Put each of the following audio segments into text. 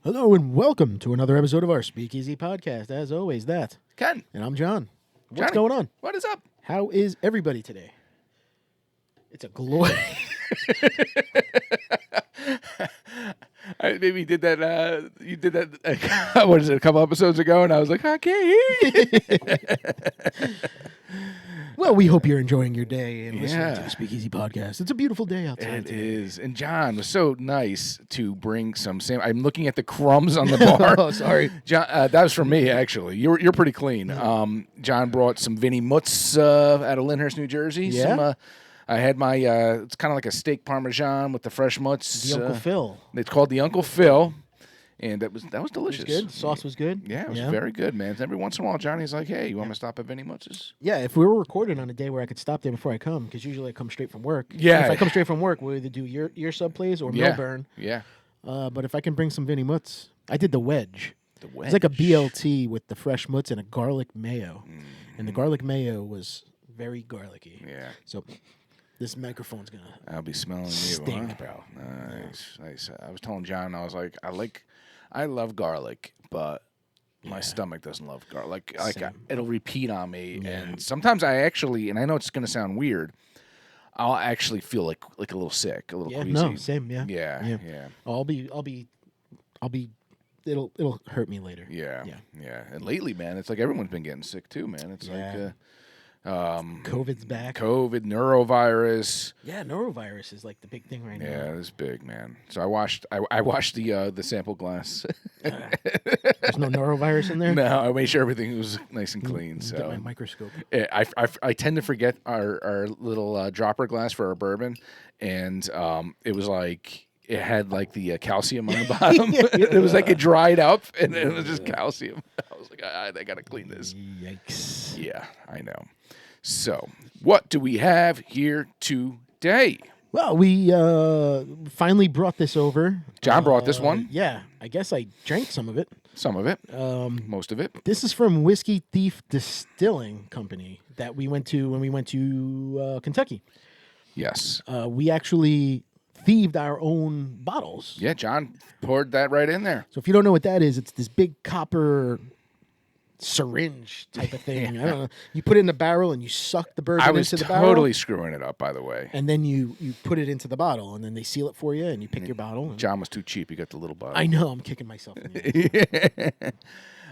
Hello and welcome to another episode of our Speakeasy podcast. As always, that Ken. and I'm John. What's Johnny, going on? What is up? How is everybody today? It's a glory. Maybe you did that. You did that. What is it? A couple episodes ago, and I was like, I can't hear you. Well, we hope you're enjoying your day and listening Yeah. to the Speakeasy podcast. It's a beautiful day outside. It today. is. And John was so nice to bring some. I'm looking at the crumbs on the bar. Oh, sorry. John, that was from me actually. You're pretty clean. John brought some Vinnie Mutz out of Lyndhurst, New Jersey. Yeah. I had my. It's kind of like a steak parmesan with the fresh mutz. The Uncle Phil. It's called the Uncle Phil, and that was delicious. It was good. Sauce was good. Yeah, it was very good, man. Every once in a while, Johnny's like, "Hey, you want me to stop at Vinnie Mutz's?" Yeah, if we were recording on a day where I could stop there before I come, because usually I come straight from work. Yeah. If I come straight from work, we'll either do your sub plays or Millburn. Yeah. But if I can bring some Vinnie Mutz, I did the wedge. The wedge. It's like a BLT with the fresh mutz and a garlic mayo. And the garlic mayo was very garlicky. Yeah. So this microphone's going to I'll be smelling stink, you, huh? bro. Nice. I was telling John, I was like, I love garlic, but my stomach doesn't love garlic. Same. It'll repeat on me, Yeah. and sometimes I actually, and I know it's going to sound weird, I'll actually feel like a little sick, a little queasy. No, same, yeah. Yeah. I'll be it'll hurt me later. Yeah. And lately, man, it's like everyone's been getting sick too, man. It's like COVID's back. COVID, neurovirus. Yeah, norovirus is like the big thing right Yeah, now. it's big, man. So I washed the sample glass. There's no norovirus in there? No, I made sure everything was nice and clean. Get So my microscope. I tend to forget our little dropper glass for our bourbon, and it was like it had like the calcium on the bottom. It was like it dried up, and it was just calcium. I was like, I gotta clean this. Yikes. Yeah, I know. So, what do we have here today? Well, we finally brought this over. John brought this one. Yeah, I guess I drank some of it. Some of it, most of it. This is from Whiskey Thief Distilling Company that we went to when we went to Kentucky. Yes. We actually thieved our own bottles. Yeah, John poured that right in there. So if you don't know what that is, it's this big copper syringe type of thing. I don't know. You put it in a barrel and you suck the bourbon I was into the barrel. totally screwing it up, by the way. And then you put it into the bottle, and then they seal it for you, and you pick your bottle. And John was too cheap. He got the little bottle. I know. I'm kicking myself in the ass.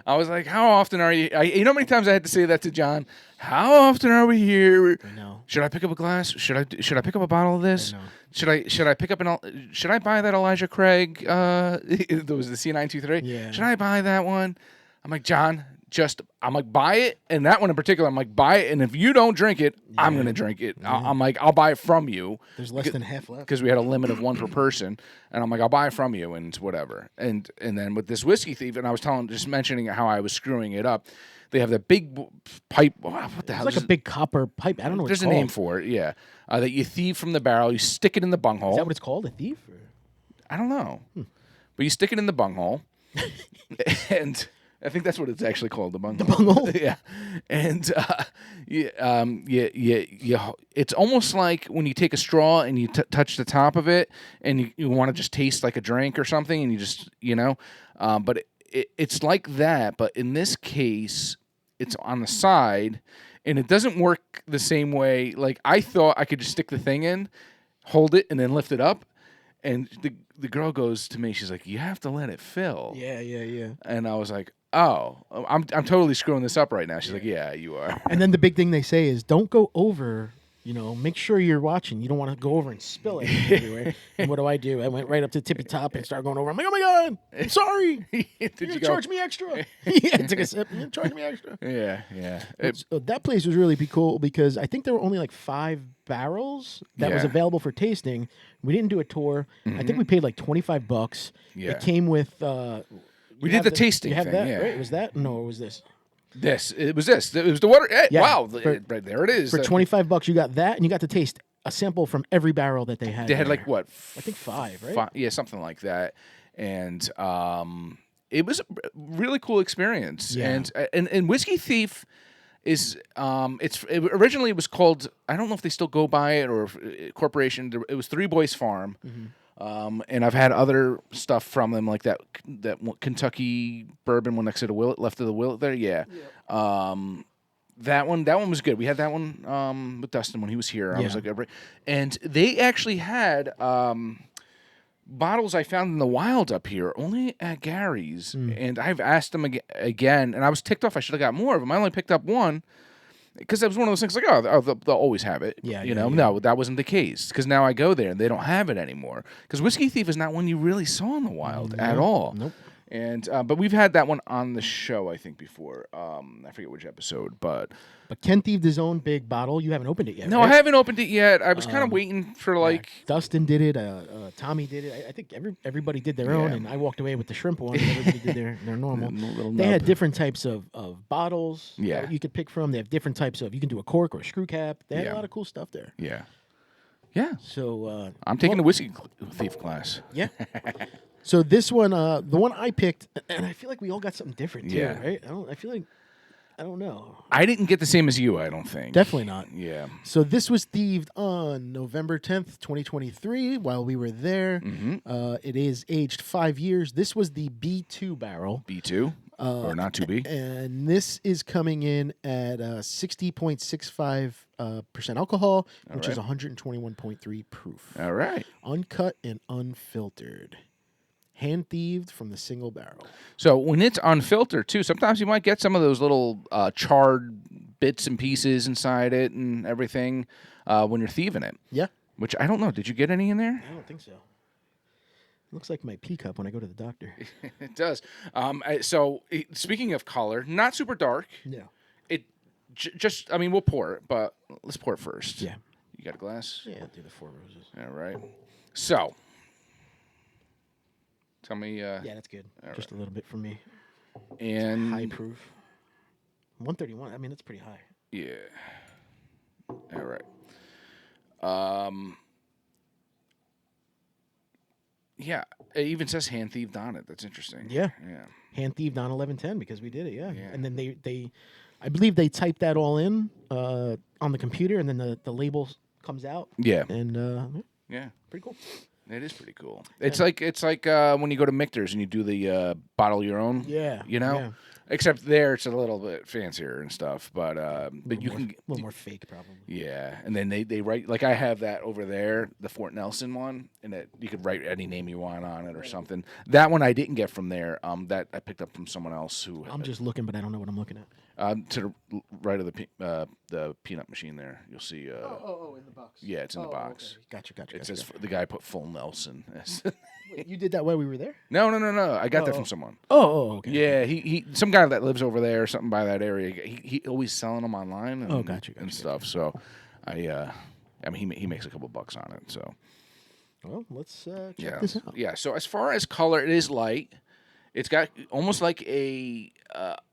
I was like, how often are you? You know how many times I had to say that to John? How often are we here? I know. Should I pick up a glass? Should I pick up a bottle of this? I know. Should I pick up should I buy that Elijah Craig? There was the C923. Yeah. Should I buy that one? I'm like, John, I'm like, buy it, and that one in particular, I'm like, buy it, and if you don't drink it, I'm gonna drink it. I'm like, I'll buy it from you. There's less than half left. Because we had a limit of one per person, and I'm like, I'll buy it from you, and it's whatever. And then with this Whiskey Thief, and I was just mentioning how I was screwing it up. They have the big pipe. What the hell? It's like a big copper pipe. I don't know what There's it's a called. name for it. Yeah, that you thieve from the barrel. You stick it in the bunghole. Is that what it's called? A thief? Or? I don't know, but you stick it in the bunghole, and I think that's what it's actually called, the bunghole. The bunghole? Yeah, and it's almost like when you take a straw and you touch the top of it, and you want to just taste like a drink or something, and you just but it's like that. But in this case, it's on the side, and it doesn't work the same way. Like I thought I could just stick the thing in, hold it, and then lift it up. And the girl goes to me, she's like, you have to let it fill. Yeah. And I was like, oh, I'm totally screwing this up right now. She's like, yeah, you are. And then the big thing they say is don't go over. Make sure you're watching. You don't want to go over and spill it everywhere. And what do? I went right up to the tippy top and started going over. I'm like, oh my God, I'm sorry. Did you charge me extra? Yeah, I took a sip. You charge me extra. Yeah. So that place was really cool because I think there were only like 5 barrels that was Yeah. available for tasting. We didn't do a tour. I think we paid like $25. Yeah. It came with. We did the tasting You have thing, that, yeah. right? Was that? No, it was this. It was the water. Hey, Yeah, wow, for- there it is. For $25, you got that, and you got to taste a sample from every barrel that they had. They had there. like what? I think 5, right? Yeah, something like that. And it was a really cool experience. Yeah. And Whiskey Thief is originally it was called, I don't know if they still go by it or if, corporation. It was Three Boys Farm. And I've had other stuff from them, like that Kentucky bourbon one next to the Willet, left of the Willet there. Yeah. That one was good. We had that one with Dustin when he was here. I was like, and they actually had bottles I found in the wild up here, only at Gary's. And I've asked them again, and I was ticked off. I should have got more of them. I only picked up one. Because that was one of those things like, they'll always have it. No, that wasn't the case. Because now I go there and they don't have it anymore. Because Whiskey Thief is not one you really saw in the wild at all. Nope. And but we've had that one on the show, I think, before. I forget which episode, but Ken thieved his own big bottle. You haven't opened it yet. No, right? I haven't opened it yet. I was kind of waiting for Dustin did it. Tommy did it. I think everybody did their own, and I walked away with the shrimp one. And everybody did their normal. They had different types of bottles. That you could pick from. They have different types of. You can do a cork or a screw cap. They had a lot of cool stuff there. Yeah. So I'm taking the Whiskey Thief class. Yeah. So this one, the one I picked, and I feel like we all got something different too, right? I don't know. I didn't get the same as you, I don't think. Definitely not. Yeah. So this was thieved on November 10th, 2023, while we were there. It is aged 5 years. This was the B2 barrel. B2? Or not 2B? And this is coming in at 60.65% alcohol, which is 121.3 proof. All right. Uncut and unfiltered. Hand thieved from the single barrel. So when it's unfiltered too, sometimes you might get some of those little charred bits and pieces inside it and everything when you're thieving it. Yeah. Which I don't know. Did you get any in there? I don't think so. It looks like my pee cup when I go to the doctor. It does. Speaking of color, not super dark. No. It just, I mean, we'll pour it, but let's pour it first. Yeah. You got a glass? Yeah, I'll do the Four Roses. All right. So. Tell me. Yeah, that's good. Just a little bit for me. And high proof. 131. I mean, that's pretty high. Yeah. All right. Yeah. It even says hand thieved on it. That's interesting. Yeah. Yeah. Hand thieved on 1110 because we did it. Yeah. And then they, I believe they typed that all in on the computer, and then the label comes out. Yeah. And yeah, pretty cool. It is pretty cool. It's like when you go to Michter's and you do the bottle your own. Yeah. You know? Yeah. Except there it's a little bit fancier and stuff, but you can a little more fake probably. Yeah, and then they write, like I have that over there, the Fort Nelson one, and you could write any name you want on it or something. That one I didn't get from there. That I picked up from someone else who. I'm just looking, but I don't know what I'm looking at. To the right of the peanut machine there, you'll see. In the box. Yeah, it's in the box. Okay. Gotcha. It says the guy put full Nelson. Wait, you did that while we were there? No. I got that from someone. Okay. Yeah, he some guy that lives over there or something by that area. He always selling them online. And, gotcha. Stuff. So, I mean, he makes a couple bucks on it. So, well, let's check this out. Yeah. So as far as color, it is light. It's got almost like a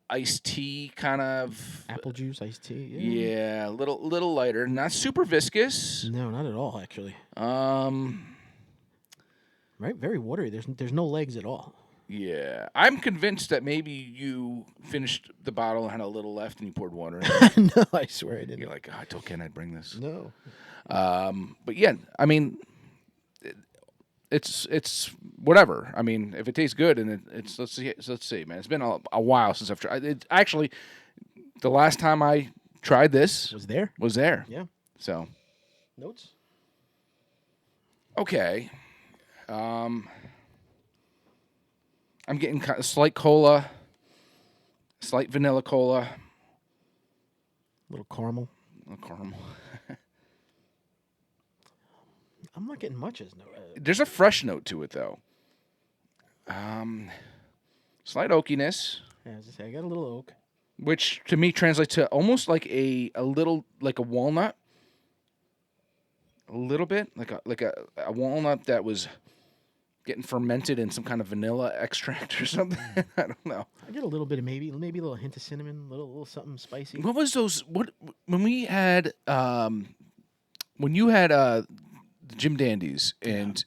iced tea kind of apple juice iced tea. Yeah, a little lighter. Not super viscous. No, not at all. Actually. Right, very watery. There's no legs at all. Yeah, I'm convinced that maybe you finished the bottle and had a little left, and you poured water in it. No, I swear I didn't. You're like, I told Ken I'd bring this. No. But yeah, I mean, it's whatever. I mean, if it tastes good and it's let's see, man. It's been a while since I've tried it. Actually, the last time I tried this was there. Yeah. So notes. Okay. I'm getting slight cola, slight vanilla cola, a little caramel. I'm not getting much as no. There's a fresh note to it though. Slight oakiness. Yeah, as I say, I got a little oak, which to me translates to almost like a little like a walnut. A little bit like a walnut that was getting fermented in some kind of vanilla extract or something. I don't know. I get a little bit of maybe a little hint of cinnamon, little something spicy. What was those? When we had when you had the Jim Dandies and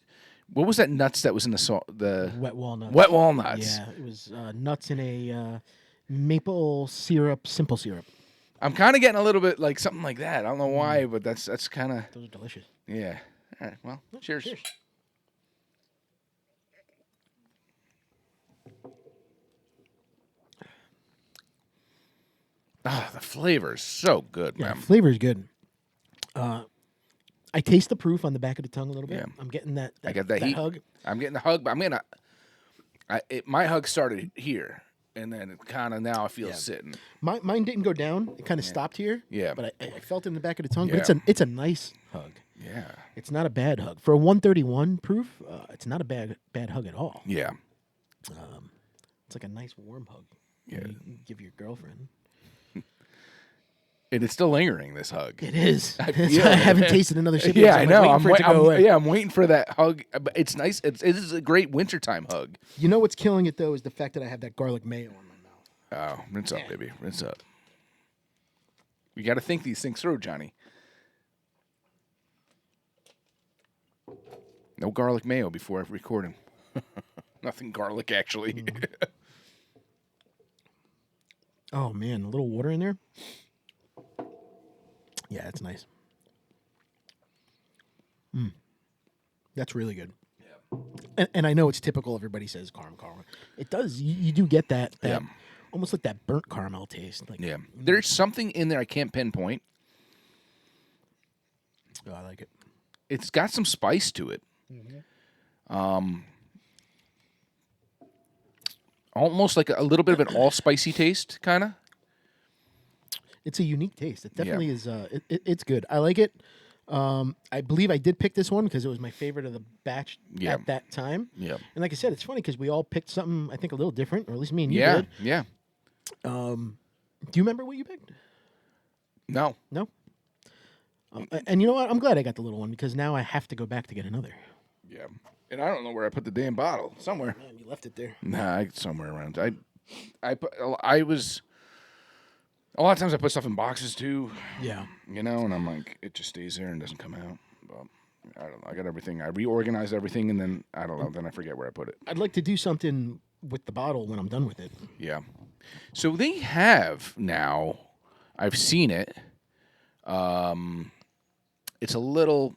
what was that nuts that was in the wet walnuts? Wet walnuts. Yeah, it was nuts in a maple syrup, simple syrup. I'm kind of getting a little bit like something like that. I don't know why, but that's kind of. Those are delicious. Yeah. All right. Well, cheers. the flavor is so good, Yeah, man. the flavor is good. I taste the proof on the back of the tongue a little bit. Yeah. I'm getting that I got that heat. hug. I'm getting the hug, but my hug started here, and then it kind of now I feel sitting. Mine didn't go down. It kind of stopped here. Yeah. But I felt it in the back of the tongue. Yeah. But it's a nice hug. Yeah. It's not a bad hug. For a 131 proof, it's not a bad hug at all. Yeah. It's like a nice warm hug. Yeah. You give your girlfriend. And it's still lingering, this hug. It is. I haven't tasted another sip yet. Yeah, So I know. I'm waiting for that hug. But it's nice. It is a great wintertime hug. You know what's killing it, though, is the fact that I have that garlic mayo on my mouth. Oh, rinse up, baby. Rinse up. You got to think these things through, Johnny. No garlic mayo before recording. Nothing garlic, actually. Oh, man. A little water in there. Yeah, it's nice. That's really good. Yeah. And I know it's typical. Everybody says caramel. It does. You do get that almost like that burnt caramel taste. Like, yeah. There's something in there I can't pinpoint. Oh, I like it. It's got some spice to it. Almost like a little bit of an all-spicy taste, kind of. It's a unique taste. It definitely is. It's good. I like it. I believe I did pick this one because it was my favorite of the batch at that time. Yeah. And like I said, it's funny because we all picked something, I think, a little different, or at least me and you did. Yeah. Do you remember what you picked? No. No? And you know what? I'm glad I got the little one because now I have to go back to get another. Yeah. And I don't know where I put the damn bottle. Somewhere. Man, you left it there. Nah, somewhere around. I was... A lot of times I put stuff in boxes too. Yeah. You know, and I'm like, it just stays there and doesn't come out. But I don't know. I got everything. I reorganized everything, and then I don't know. Then I forget where I put it. I'd like to do something with the bottle when I'm done with it. Yeah. So they have now. I've seen it. It's a little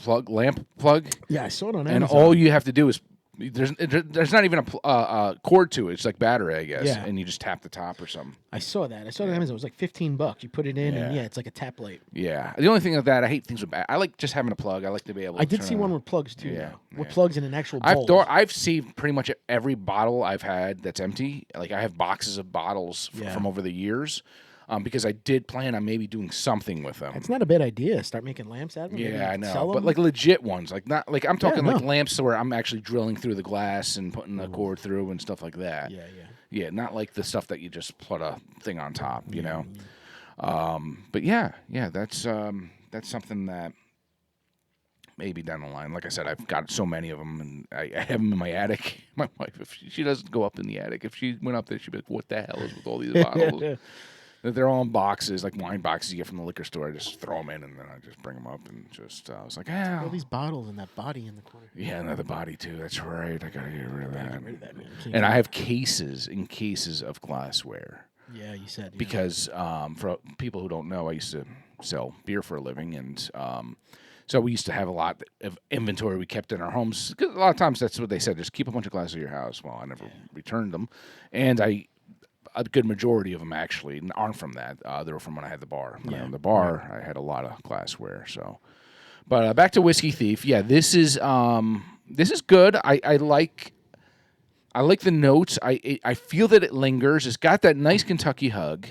lamp plug. Yeah, I saw it on Amazon. And all you have to do is there's not even a cord to it. It's like battery, I guess. Yeah. And you just tap the top or something. I saw that. I saw it on Amazon. It was like $15. You put it in, and it's like a tap light. Yeah. The only thing with that, I hate things with I like just having a plug. I like to be able to I did see one with plugs, too. Yeah. With plugs in an actual bowl. I've saved pretty much every bottle I've had that's empty. Like, I have boxes of bottles from over the years. Because I did plan on maybe doing something with them. It's not a bad idea. Start making lamps out of them. Yeah, I know. Sell them. But like legit ones, like not like I'm talking like lamps where I'm actually drilling through the glass and putting the cord through and stuff like that. Yeah, not like the stuff that you just put a thing on top, you know. But yeah, that's something that maybe down the line. Like I said, I've got so many of them, and I have them in my attic. My wife, if she doesn't go up in the attic, if she went up there, she'd be like, "What the hell is with all these bottles?" They're all in boxes, like wine boxes you get from the liquor store. I just throw them in, and then I just bring them up, and just I was like, all these bottles and that body in the corner. Yeah, and the body too. That's right. I gotta get rid of that. Man. And I have cases of glassware. Yeah, you said. Because for people who don't know, I used to sell beer for a living, and so we used to have a lot of inventory we kept in our homes. 'Cause a lot of times that's what they said: just keep a bunch of glasses in your house. Well, I never returned them, and a good majority of them actually aren't from that. They were from when I had the bar. When I owned the bar, I had a lot of glassware. So, but back to Whiskey Thief. Yeah, this is good. I like the notes. I feel that it lingers. It's got that nice Kentucky hug.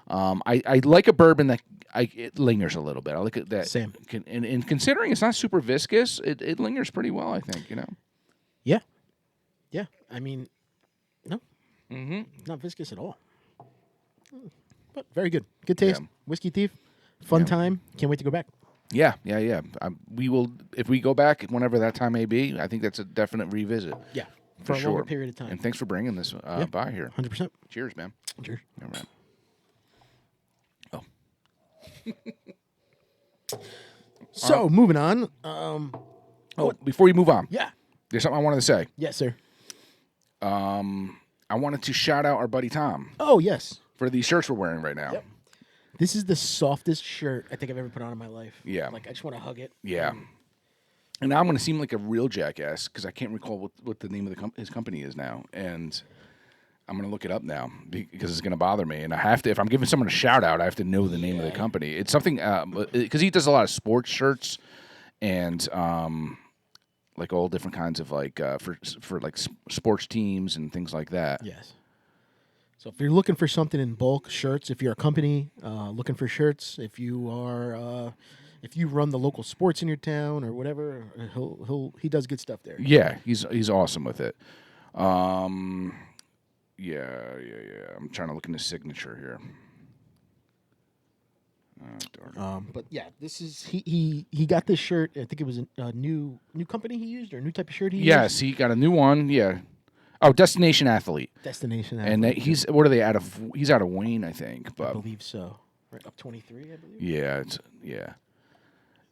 I like a bourbon that it lingers a little bit. I like it that. Same. And considering it's not super viscous, it lingers pretty well. I think Yeah. Yeah. I mean, no. Not viscous at all. But very good. Good taste. Yeah. Whiskey Thief. Fun time. Can't wait to go back. Yeah. We will, if we go back whenever that time may be, I think that's a definite revisit. Yeah. For a longer period of time. And thanks for bringing this by here. 100%. Cheers, man. Cheers. All right. So, moving on. Before you move on. Yeah. There's something I wanted to say. Yes, sir. I wanted to shout out our buddy Tom. Oh, yes. For these shirts we're wearing right now. Yep. This is the softest shirt I think I've ever put on in my life. Yeah. Like, I just want to hug it. Yeah. And now I'm going to seem like a real jackass because I can't recall what the name of his company is now. And I'm gonna look it up now because it's gonna bother me, and I have to. If I'm giving someone a shout out, I have to know the name of the company. It's something because he does a lot of sports shirts and like all different kinds of like for like sports teams and things like that. Yes. So if you're looking for something in bulk, shirts. If you're a company looking for shirts, if you are if you run the local sports in your town or whatever, he does good stuff there. Yeah, he's awesome with it. Yeah. I'm trying to look in his signature here. But yeah, this is he got this shirt. I think it was a new company he used or a new type of shirt he used. Yes, he got a new one. Yeah. Oh, Destination Athlete. Destination Athlete. And he's what are they out of? He's out of Wayne, I think. But I believe so. Right up 23, I believe. Yeah.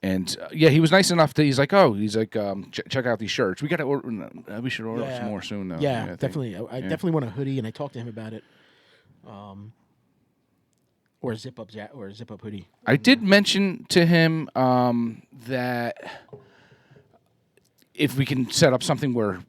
And he was nice enough that he's like, check out these shirts. We got to order. We should order some more soon, though. Yeah, definitely. I definitely want a hoodie, and I talked to him about it. Or a zip up hoodie. I did mention to him that if we can set up something where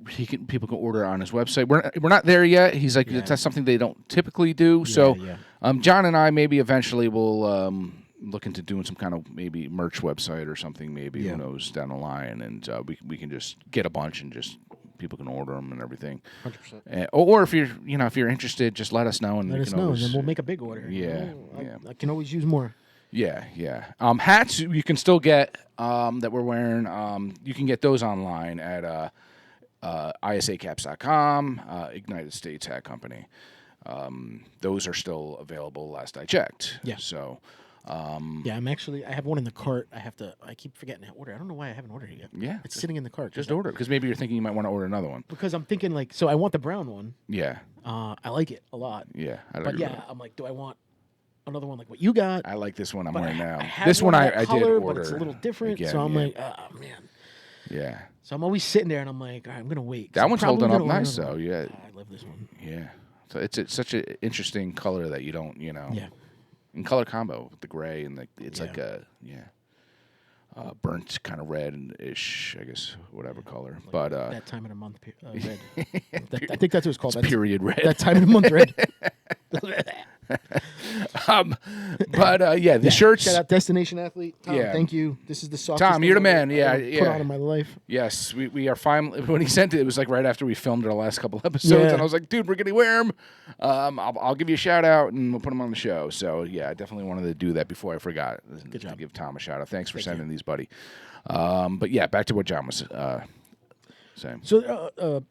people can order on his website. We're not there yet. He's like, that's something they don't typically do. John and I maybe eventually will look into doing some kind of maybe merch website or something. Maybe who knows down the line, and we can just get a bunch and just people can order them and everything. 100%. Or if you're interested, just let us know and let us know, and then we'll make a big order. Yeah, I can always use more. Yeah. Hats you can still get that we're wearing. You can get those online at isacaps.com, United States Hat Company. Those are still available last I checked. Yeah. So, I have one in the cart. I keep forgetting to order. I don't know why I haven't ordered it yet. Yeah. It's sitting in the cart. Just order it because maybe you're thinking you might want to order another one. Because I'm thinking I want the brown one. Yeah. I like it a lot. Yeah. I'm like, do I want another one like what you got? I like this one I'm wearing now. This one I did order. But it's a little different. Again, so I'm like, oh, man. Yeah. So I'm always sitting there and I'm like, all right, I'm going to wait. That one's holding up nice, though. Yeah. I love this one. Yeah. So it's such an interesting color that you don't, Yeah. In color combo with the gray and it's like a burnt kind of red-ish, I guess, whatever color. Like but that time of the month red. I think that's what it's called. It's period red. That time of the month red. The shirts. Shout out Destination Athlete. Tom, thank you. This is the softest Tom, you're the man. Put on in my life. Yes, we are fine. When he sent it, it was like right after we filmed our last couple episodes, and I was like, dude, we're gonna wear them. I'll give you a shout out and we'll put them on the show. So I definitely wanted to do that before I forgot. Good job. To give Tom a shout out. Thanks for sending these, buddy. Back to what John was saying. So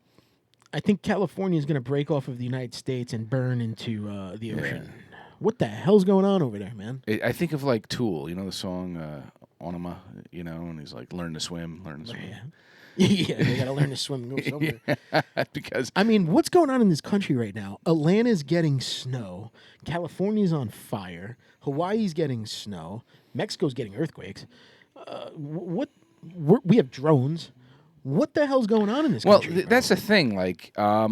I think California is going to break off of the United States and burn into the ocean. Yeah. What the hell's going on over there, man? I think of like Tool, the song Onima, and he's like, learn to swim. Yeah, they got to learn to swim and go somewhere. Because what's going on in this country right now? Atlanta's getting snow. California's on fire. Hawaii's getting snow. Mexico's getting earthquakes. We have drones. What the hell's going on in this country? Well, that's the thing. Like, a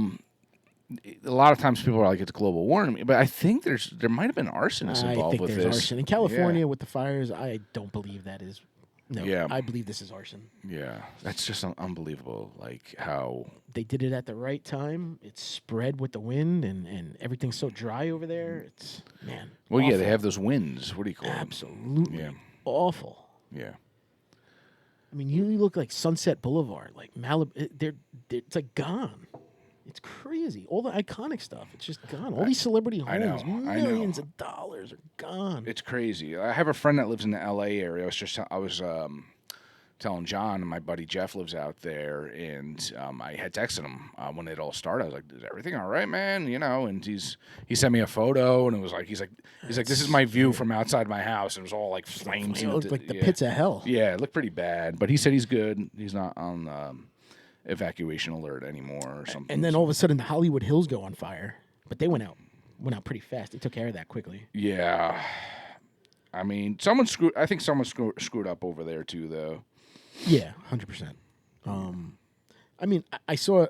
lot of times people are like, it's global warming, but I think there might have been arsonists involved with this. I think there's arson in California with the fires. I don't believe that is. No, I believe this is arson. Yeah, that's just unbelievable. Like how they did it at the right time. It's spread with the wind, and everything's so dry over there. It's Well, awful. they have those winds. What do you call them? Absolutely awful. Yeah. You look like Sunset Boulevard, like Malibu. It's like gone. It's crazy. All the iconic stuff, it's just gone. All these celebrity homes, millions of dollars are gone. It's crazy. I have a friend that lives in the L.A. area. I was telling John, and my buddy Jeff lives out there, and I had texted him when it all started. I was like, "Is everything all right, man?" And he sent me a photo, and it was like he's like, "This is my view from outside my house," and it was all like flames. It looked like the pits of hell. Yeah, it looked pretty bad, but he said he's good. He's not on evacuation alert anymore or something. And then all of a sudden, the Hollywood Hills go on fire, but they went out pretty fast. They took care of that quickly. Yeah, I think someone screwed up over there too, though. Yeah, 100%. I saw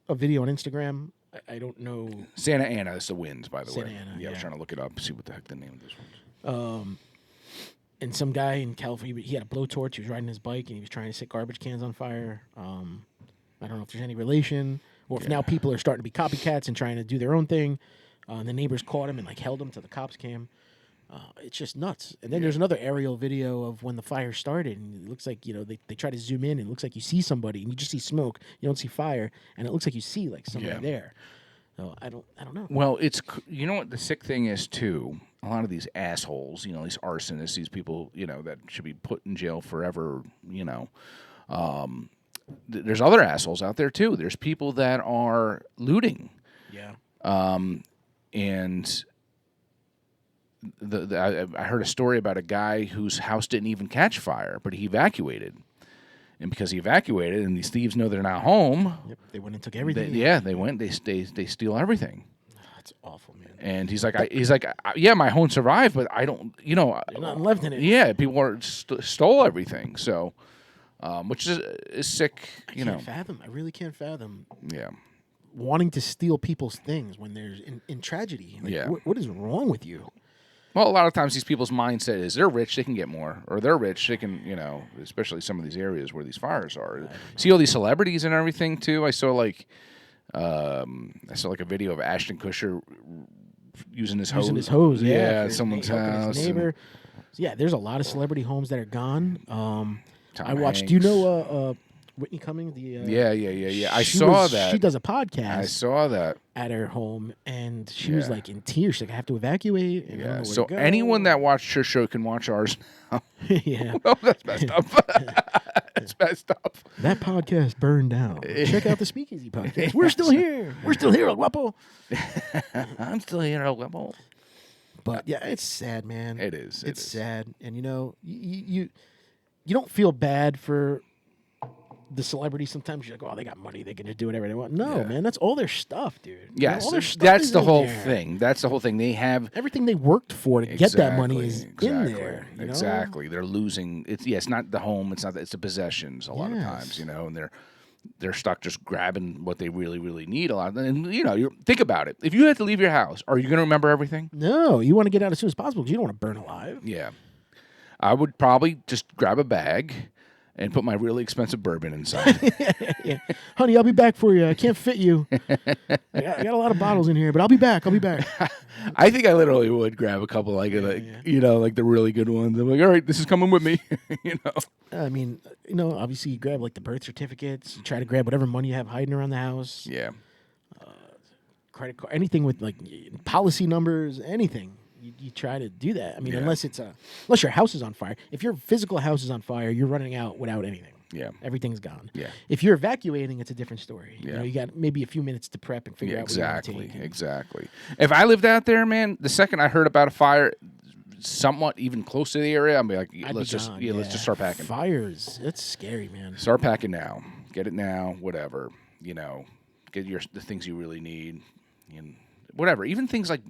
a video on Instagram. I don't know. Santa Ana is the winds, by the way. Santa Ana, I was trying to look it up, see what the heck the name of this was. And some guy in California, he had a blowtorch. He was riding his bike, and he was trying to set garbage cans on fire. I don't know if there's any relation or if now people are starting to be copycats and trying to do their own thing, and the neighbors caught him and like held him to the cops cam. It's just nuts. And then there's another aerial video of when the fire started, and it looks like, they try to zoom in, and it looks like you see somebody, and you just see smoke. You don't see fire, and it looks like you see like somebody there. So I don't know. Well, you know what the sick thing is too. A lot of these assholes, these arsonists, these people, that should be put in jail forever. There's other assholes out there too. There's people that are looting. Yeah. And I heard a story about a guy whose house didn't even catch fire, but he evacuated. And because he evacuated, and these thieves know they're not home, they went and took everything. They went. They steal everything. That's awful, man. And he's like, yeah, my home survived, but I don't, there's nothing left in it. Yeah, people stole everything. So, which is sick. I can't fathom. I really can't fathom. Yeah. Wanting to steal people's things when there's in tragedy. Like, what is wrong with you? Well, a lot of times these people's mindset is they're rich, they can get more, or they're rich, they can, especially some of these areas where these fires are. See all these celebrities and everything too. I saw like a video of Ashton Kutcher using his hose. Yeah, someone's house. His neighbor. Yeah, there's a lot of celebrity homes that are gone. I watched. Hanks. Do you know Whitney Cummings? Yeah. I saw that. She does a podcast. I saw that at her home, and she was like in tears. She's like, I have to evacuate. And I don't know where so to go. Anyone that watched her show can watch ours now. Yeah. Oh, that's messed up. That's messed up. That podcast burned down. Check out the Speakeasy podcast. We're still here. We're still here, El Guapo. I'm still here, El Guapo. But yeah, it's sad, man. It is. It's sad, and you don't feel bad for the celebrities. Sometimes you're like, oh, they got money, they can just do whatever they want. No, man, that's all their stuff, dude. Yes, all their stuff that's is the in whole there. thing. That's the whole thing. They have everything they worked for to get that money is in there. Exactly. They're losing. It's not the home. It's not. It's the possessions. A lot of times, and they're stuck just grabbing what they really, really need a lot. And you think about it. If you had to leave your house, are you going to remember everything? No, you want to get out as soon as possible because you don't want to burn alive. Yeah, I would probably just grab a bag and put my really expensive bourbon inside. Yeah. Honey, I'll be back for you. I can't fit you. I got a lot of bottles in here, but I'll be back. I think I literally would grab a couple like the really good ones. I'm like, all right, this is coming with me. I mean, obviously you grab like the birth certificates. You try to grab whatever money you have hiding around the house. Yeah. Credit card, anything with like policy numbers, anything. You try to do that. I mean, unless your house is on fire. If your physical house is on fire, you're running out without anything. Yeah. Everything's gone. Yeah. If you're evacuating, it's a different story. Yeah. You got maybe a few minutes to prep and figure out what you want to take. Exactly. If I lived out there, man, the second I heard about a fire somewhat even close to the area, I'm like, let's just start packing. Fires, it's scary, man. Start packing now. Get it now, whatever. Get the things you really need and whatever. Even things like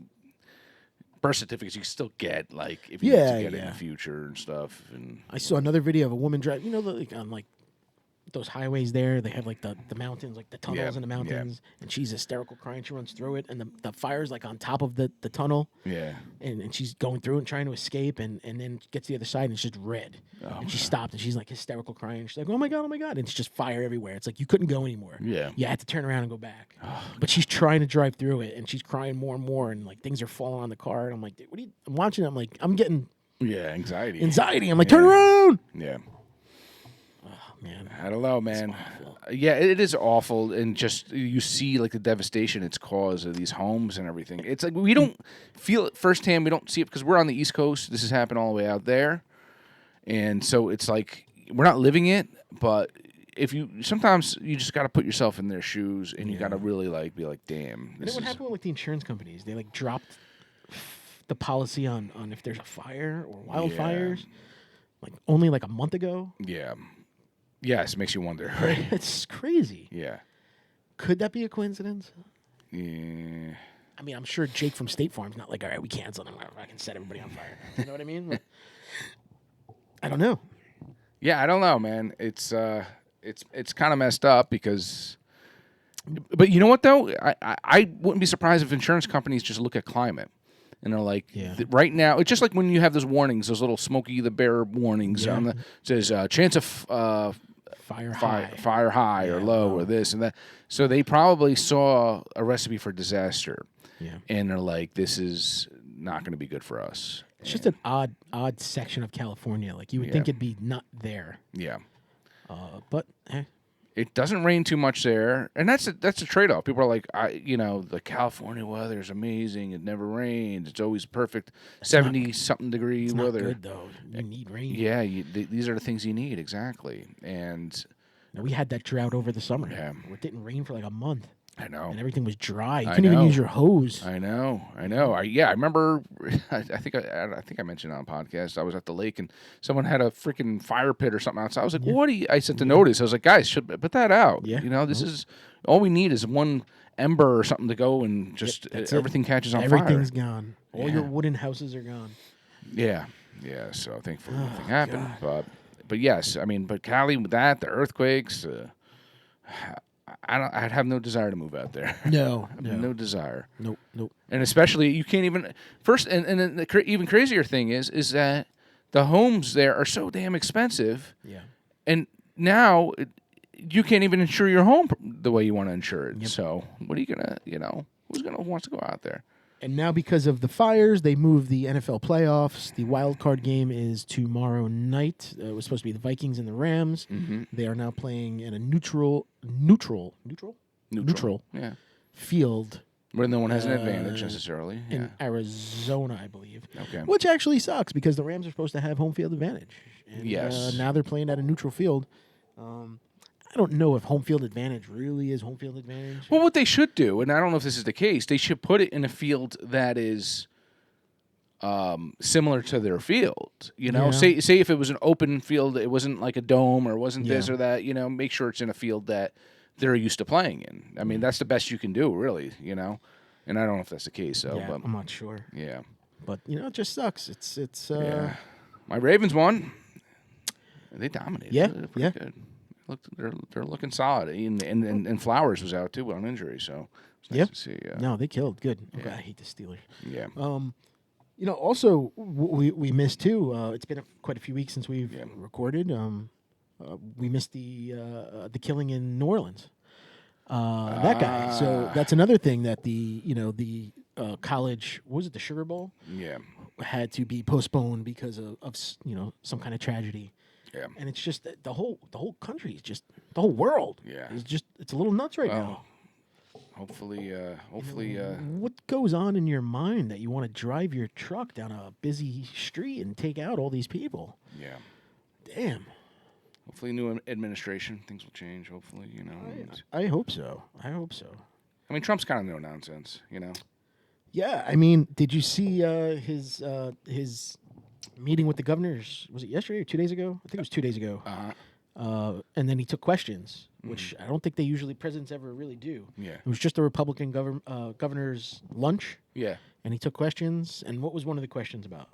birth certificates you can still get, like if you need to get it in the future and stuff. And I saw another video of a woman drive. On like those highways there, they have like the mountains, like the tunnels in the mountains, and she's hysterical crying. She runs through it, and the fire's like on top of the tunnel. Yeah, and she's going through and trying to escape, and then gets to the other side, and it's just red. And she stopped, and she's like hysterical crying. She's like, oh my god, and it's just fire everywhere. It's like you couldn't go anymore. Yeah, you had to turn around and go back. But she's trying to drive through it, and she's crying more and more, and like things are falling on the car. And I'm like, dude, I'm watching it. I'm like, I'm getting anxiety. I'm like, turn around. Yeah. Man, I don't know, man. Yeah, it is awful, and just you see like the devastation it's caused of these homes and everything. It's like we don't feel it firsthand. We don't see it because we're on the East Coast. This has happened all the way out there, and so it's like we're not living it. But sometimes you just got to put yourself in their shoes, and you got to really like be like, damn. And what happened with like the insurance companies? They like dropped the policy on if there's a fire or wildfires, like only like a month ago. Yeah. Yes, it makes you wonder, right? It's crazy. Yeah. Could that be a coincidence? Yeah. I mean, I'm sure Jake from State Farm's not like, all right, we cancel them. I can set everybody on fire. You know what I mean? I don't know. Yeah, I don't know, man. It's kind of messed up because, but you know what though? I wouldn't be surprised if insurance companies just look at climate. And they're like, right now, it's just like when you have those warnings, those little Smokey the Bear warnings on the says chance of fire high or low or this and that. So they probably saw a recipe for disaster. Yeah. And they're like, this is not going to be good for us. It's just an odd section of California. Like you would think it'd be not there. Yeah. But it doesn't rain too much there, and that's a trade-off. People are like, the California weather is amazing. It never rains. It's always perfect 70-something degree it's weather. Not good though. You need rain. Yeah, these are the things you need exactly. And we had that drought over the summer. Yeah. Where it didn't rain for like a month. I know. And everything was dry. You couldn't even use your hose. I know. I remember. I think I mentioned on a podcast. I was at the lake and someone had a freaking fire pit or something outside. I was like, "What?" I sent a notice. I was like, "Guys, should put that out." Yeah. This is all we need is one ember or something to go and just everything catches on fire. Everything's gone. All your wooden houses are gone. Yeah. Yeah. So thankfully nothing happened. God. But yes, but Cali with that, the earthquakes. I'd have no desire to move out there. No. No desire. Nope. And especially, you can't even and then the even crazier thing is that the homes there are so damn expensive. Yeah. And now you can't even insure your home the way you want to insure it. Yep. So what are you gonna, who wants to go out there? And now because of the fires, they moved the NFL playoffs. The wild card game is tomorrow night. It was supposed to be the Vikings and the Rams. Mm-hmm. They are now playing in a neutral Yeah. field. Where no one has an advantage necessarily. Yeah. In Arizona, I believe. Okay. Which actually sucks because the Rams are supposed to have home field advantage. And, yes. Now they're playing at a neutral field. I don't know if home field advantage really is home field advantage. Well, what they should do, and I don't know if this is the case, they should put it in a field that is similar to their field. Say if it was an open field, it wasn't like a dome or wasn't this or that. Make sure it's in a field that they're used to playing in. That's the best you can do, really. And I don't know if that's the case. So, but, I'm not sure. Yeah, but it just sucks. It's. My Ravens won. They dominated. Yeah, They're pretty good. They're looking solid, and Flowers was out too on injury, so it's nice to see. No, they killed. Good. Okay, I hate the Steelers. Yeah. Also we missed too. It's been quite a few weeks since we've recorded. We missed the killing in New Orleans. That guy. So that's another thing that the college, was it the Sugar Bowl? Yeah. Had to be postponed because of some kind of tragedy. Yeah. And it's just the whole country is just the whole world. Yeah. It's a little nuts right now. Hopefully. What goes on in your mind that you want to drive your truck down a busy street and take out all these people? Yeah. Damn. Hopefully, new administration, things will change. Hopefully, I hope so. Trump's kind of no nonsense, Yeah, did you see his meeting with the governors? Was it yesterday or 2 days ago? I think it was 2 days ago. And then he took questions, which I don't think presidents ever really do. Yeah. It was just a Republican governor's lunch. Yeah. And he took questions. And what was one of the questions about?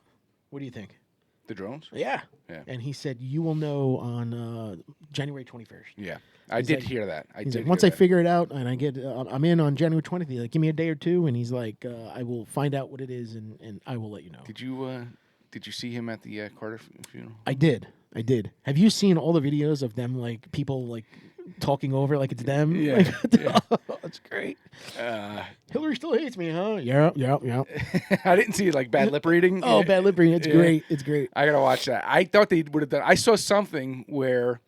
What do you think? The drones? Yeah. Yeah. And he said, you will know on January 21st. Yeah. I did hear that. Once I figure it out and I get, I'm in on January 20th, he's like, give me a day or two. And he's like, I will find out what it is and I will let you know. Did you see him at the Carter funeral? I did. Have you seen all the videos of them, like, people, like, talking over like it's them? Yeah. That's great. Hillary still hates me, huh? Yeah. I didn't see, like, bad lip reading. Oh, bad lip reading. It's great. I got to watch that. I thought they would have done. I saw something where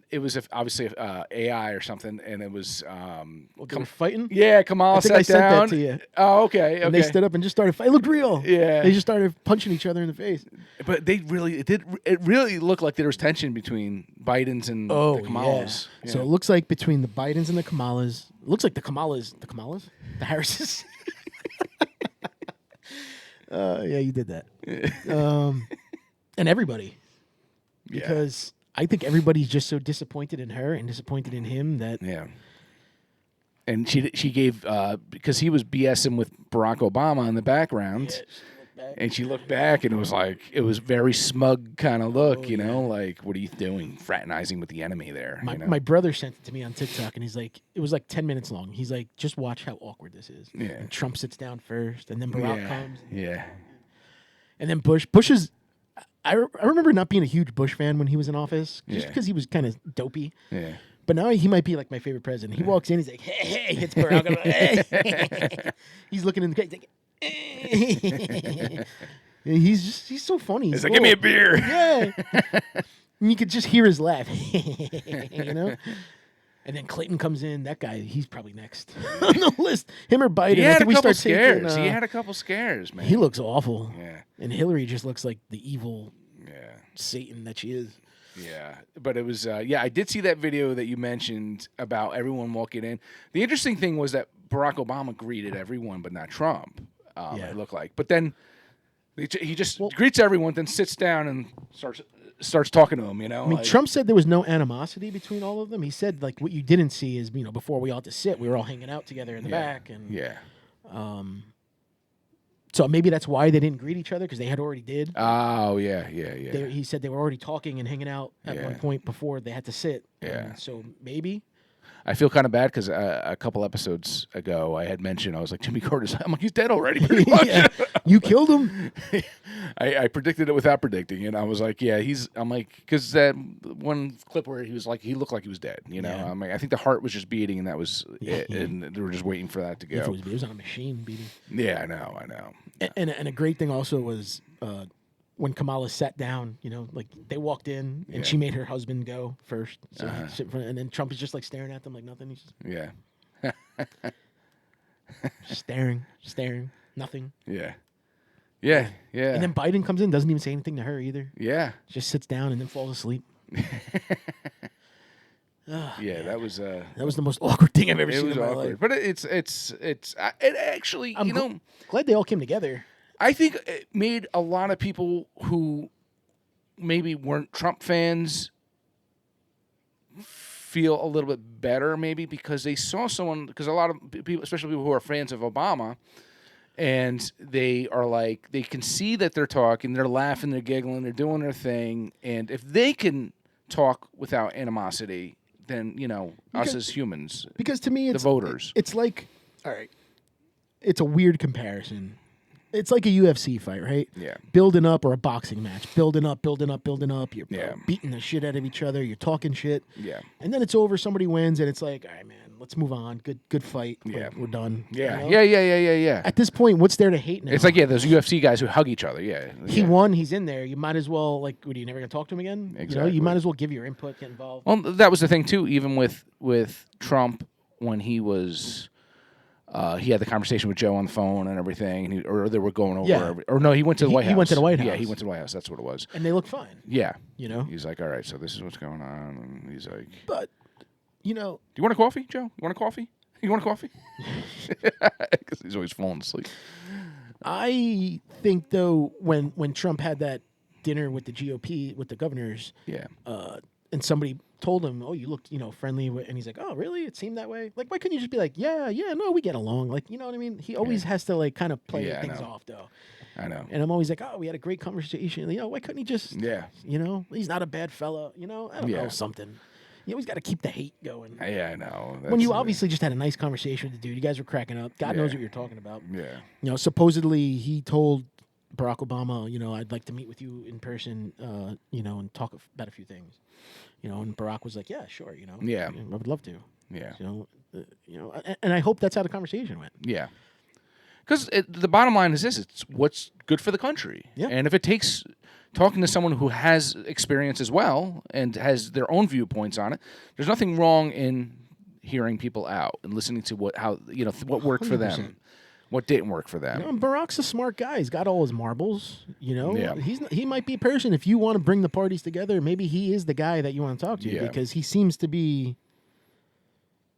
it was obviously AI or something, and it was they were fighting. Yeah, Kamala sat down. I sent that to you. Oh, okay. And they stood up and just started fighting. It looked real. Yeah, they just started punching each other in the face. But it really looked like there was tension between Biden's and the Kamalas. Yeah. So it looks like between the Bidens and the Kamalas. It looks like the Harrises. Yeah, you did that. And everybody, because. I think everybody's just so disappointed in her and disappointed in him that and she gave because he was BSing with Barack Obama in the background, and she looked back and it was very smug kind of look, like, what are you doing, fraternizing with the enemy there? My brother sent it to me on TikTok and he's like, it was like 10 minutes long. He's like, just watch how awkward this is. Yeah. And Trump sits down first, and then Barack comes. Yeah. And then Bush is. I remember not being a huge Bush fan when he was in office, just because he was kind of dopey. Yeah. But now he might be like my favorite president. He walks in, he's like, hey, hits Barack Obama. Hey. He's looking in the crate, he's like, hey. He's so funny. He's like, give me a beer. Yeah. And you could just hear his laugh. You know? And then Clinton comes in. That guy, he's probably next on the list. Him or Biden. He had I think a couple scares. Taking, he had a couple scares, man. He looks awful. Yeah. And Hillary just looks like the evil Satan that she is. Yeah, but it was, I did see that video that you mentioned about everyone walking in. The interesting thing was that Barack Obama greeted everyone, but not Trump, it looked like. But then he just greets everyone, then sits down and starts talking to them, you know? I mean, Trump said there was no animosity between all of them. He said, like, what you didn't see is, before we all had to sit, we were all hanging out together in the back. And so maybe that's why they didn't greet each other, because they had already did. Oh, yeah. He said they were already talking and hanging out at one point before they had to sit. Yeah. So maybe. I feel kind of bad because a couple episodes ago I had mentioned, I was like, Jimmy Carter's, I'm like, he's dead already, pretty much. You killed him? I predicted it without predicting it. I was like, I'm like, because that one clip where he was like, he looked like he was dead, you know? Yeah. I'm like, I think the heart was just beating and that was it, and they were just waiting for that to go. It was on a machine beating. Yeah, I know. And a great thing also was when Kamala sat down, like they walked in and she made her husband go first. So he'd sit in front, and then Trump is just like staring at them like nothing. He's just staring, nothing. Yeah. And then Biden comes in, doesn't even say anything to her either. Yeah. Just sits down and then falls asleep. That was the most awkward thing I've ever seen in my life. But it actually, I'm glad they all came together. I think it made a lot of people who maybe weren't Trump fans feel a little bit better, maybe because they saw someone. Because a lot of people, especially people who are fans of Obama, and they are like, they can see that they're talking, they're laughing, they're giggling, they're doing their thing, and if they can talk without animosity, then us as humans, because to me, the voters, it's like, all right, it's a weird comparison. It's like a UFC fight, right? Yeah. Building up, or a boxing match. Building up. You're beating the shit out of each other. You're talking shit. Yeah. And then it's over. Somebody wins, and it's like, all right, man, let's move on. Good fight. Yeah. We're done. Yeah. You know? Yeah. At this point, what's there to hate now? It's like, those UFC guys who hug each other. Yeah. He won. He's in there. You might as well, like, what, are you never going to talk to him again? Exactly. You might as well give your input, get involved. Well, that was the thing, too, even with Trump when he was... he had the conversation with Joe on the phone and everything, or they were going over. Yeah. Or no, he went to the White House. He went to the White House. Yeah, he went to the White House. That's what it was. And they look fine. Yeah. He's like, all right, so this is what's going on. And he's like... But, do you want a coffee, Joe? You want a coffee? You want a coffee? Because he's always falling asleep. I think, though, when Trump had that dinner with the GOP, with the governors... Yeah. And somebody told him, "Oh, you looked, friendly," and he's like, "Oh, really? It seemed that way." Like, why couldn't you just be like, "Yeah, no, we get along." Like, you know what I mean? He always has to like kind of play things off, though. I know. And I'm always like, "Oh, we had a great conversation." Why couldn't he just? Yeah. He's not a bad fella. I don't know, something. You always got to keep the hate going. Yeah, I know. When you obviously just had a nice conversation with the dude, you guys were cracking up. God knows what you're talking about. Yeah. Supposedly he told Barack Obama, I'd like to meet with you in person, and talk about a few things. And Barack was like, "Yeah, sure, Yeah. I would love to." Yeah. And I hope that's how the conversation went. Yeah. Because the bottom line is this: it's what's good for the country. Yeah. And if it takes talking to someone who has experience as well and has their own viewpoints on it, there's nothing wrong in hearing people out and listening to what worked for them. What didn't work for them. Barack's a smart guy. He's got all his marbles. Yeah. He might be a person. If you want to bring the parties together, maybe he is the guy that you want to talk to because he seems to be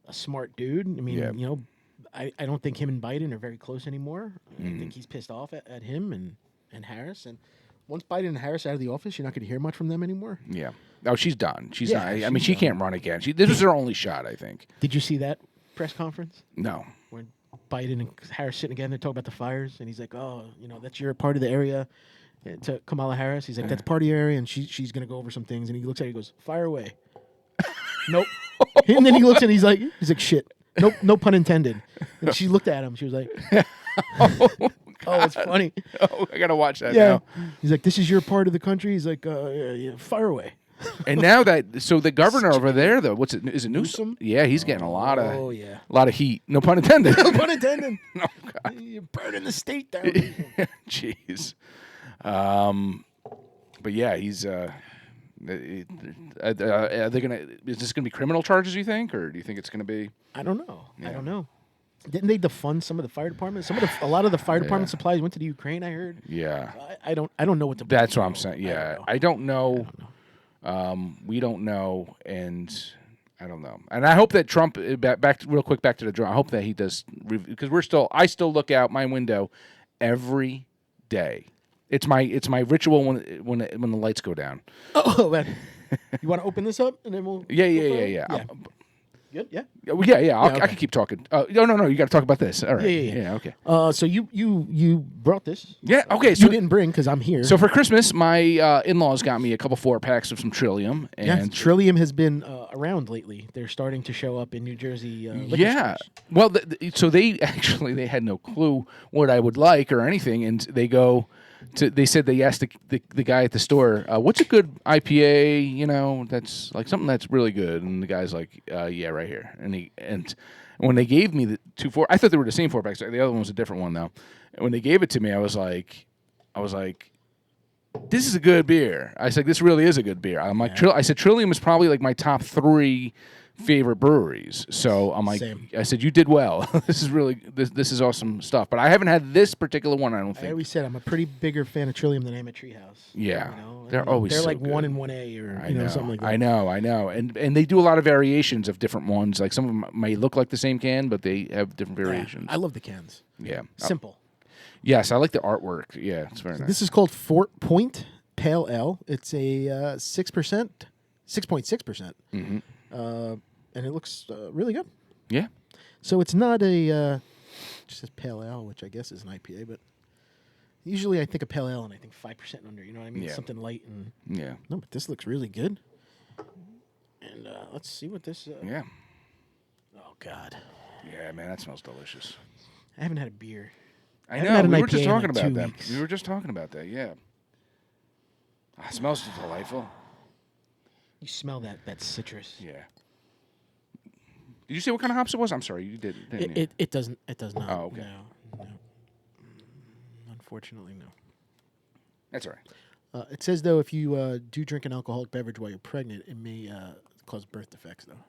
a smart dude. I mean, I don't think him and Biden are very close anymore. I think he's pissed off at him and Harris. And once Biden and Harris are out of the office, you're not going to hear much from them anymore. Yeah. Oh, she's done. She's not. I mean, she can't run again. This was her only shot, I think. Did you see that press conference? No. When Biden and Harris sitting again, they're talking about the fires, and he's like, "Oh, that's your part of the area." To Kamala Harris, he's like, "That's part of your area," and she's gonna go over some things, and he looks at her, he goes, "Fire away." Nope. And then he looks at, he's like, "Shit." Nope, no pun intended. And she looked at him. She was like, Oh, it's funny. Oh, I gotta watch that Yeah. now. He's like, this is your part of the country. He's like, yeah, fire away. And now so the governor over there though, what's it? Is it Newsom? Yeah, he's getting a lot Oh, of heat. No pun intended. No pun intended. No, God. You're burning the state down. Jeez. But yeah, he's. Are they gonna? Is this gonna be criminal charges? You think, or do you think it's gonna be? I don't know. Yeah. I don't know. Didn't they defund some of the fire departments? A lot of the fire department supplies went to the Ukraine. I heard. Yeah. I don't know what to. That's what I'm saying. Yeah, I don't know. We don't know, and I don't know. And I hope that Trump real quick back to the drone. I hope that he does because I still look out my window every day. It's my ritual when the lights go down. Oh man, you want to open this up and then we'll. Yeah. Good. Yeah. Yeah. I can keep talking. No. You got to talk about this. All right. Yeah. Okay. So you brought this. Yeah. Okay. So you didn't bring because I'm here. So for Christmas, my in-laws got me a couple 4-packs of some Trillium. And Trillium has been around lately. They're starting to show up in New Jersey. Stores. Well, so they had no clue what I would like or anything, and they said they asked the guy at the store, what's a good IPA, that's like something that's really good. And the guy's like, yeah, right here. And when they gave me the 2 I thought they were the same 4-packs. The other one was a different one though. And when they gave it to me, I was like, this is a good beer. I said, this really is a good beer. I'm like, I said, Trillium is probably like my top 3 favorite breweries. So I'm like, Same. I said, you did well. This is really this is awesome stuff. But I haven't had this particular one. I don't think. I always said I'm a pretty bigger fan of Trillium than I am at Treehouse. Yeah, they're so like good. 1 and 1A or something like that. I know, and they do a lot of variations of different ones. Like some of them may look like the same can, but they have different variations. I love the cans. Yeah, Simple. Yes, I like the artwork. Yeah, it's very nice. This is called Fort Point Pale Ale. It's a 6%, 6.6%. Mm-hmm. And it looks really good. Yeah. So it's not a just says pale ale, which I guess is an IPA, but usually I think of pale ale and I think 5% and under. You know what I mean? Yeah. Something light and No, but this looks really good. And let's see what this. Yeah. Oh God. Yeah, man, that smells delicious. I haven't had a beer. I know. We were just IPA talking in like about 2 that. weeks. We were just talking about that. Yeah. It smells delightful. You smell that citrus. Yeah. Did you say what kind of hops it was? I'm sorry, you didn't you? It doesn't. It does not. Oh, okay. No. Unfortunately, no. That's all right. It says though, if you do drink an alcoholic beverage while you're pregnant, it may cause birth defects though.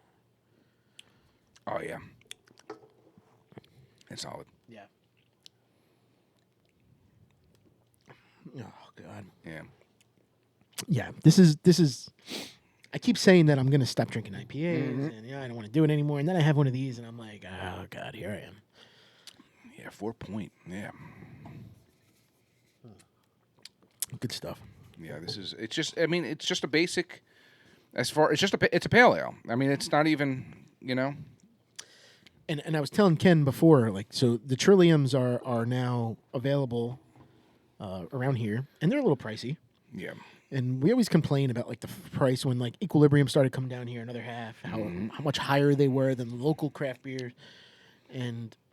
Oh yeah. It's solid. Yeah. Oh God. Yeah. Yeah. This is. I keep saying that I'm going to stop drinking IPAs, and I don't want to do it anymore. And then I have one of these, and I'm like, oh God, here I am. Yeah, 4 point. Yeah. Good stuff. Yeah, it's just a basic. It's a pale ale. I mean, it's not even. And I was telling Ken before, like, so the Trilliums are now available around here, and they're a little pricey. Yeah. And we always complain about like the price when like Equilibrium started coming down here another half, how much higher they were than the local craft beers,